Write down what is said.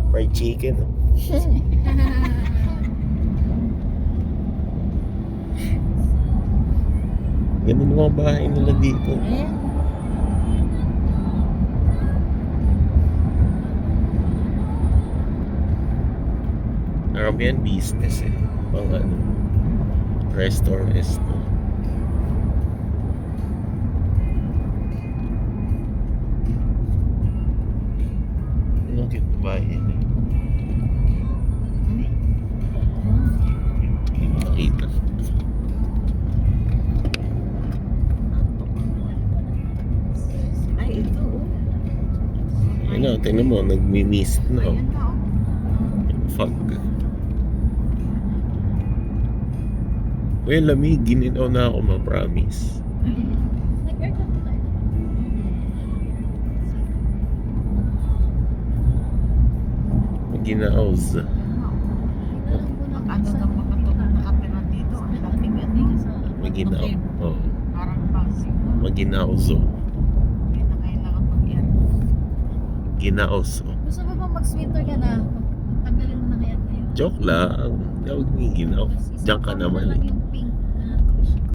Fried chicken. Oh. Ganun mga bahay nila dito. Karamihan business eh. Pang ano, restaurant. Ano cute na bahay yan eh. Hindi mo nakita. Ay, ito oh. Ano, tingnan mo, nagmi-mist na. Oh. Ayan na oh. Fog. Well, lamig, gininaw na ako, ma-promise. Nag-aircon ba tayo? Ginaos. Ano na makatulog nakatira dito? Ang lamig yan eh. Maginaw. Oh. Parang pasig. Maginaos. Oh. Hindi na kailangan mag-air. Ginaos. Oh. Gusto mo ba mag-sweater ka na? Tanggalin mo na kaya tayo. Joke lang. Tawag ni ginaw. Diyan ka naman eh. Yung pink.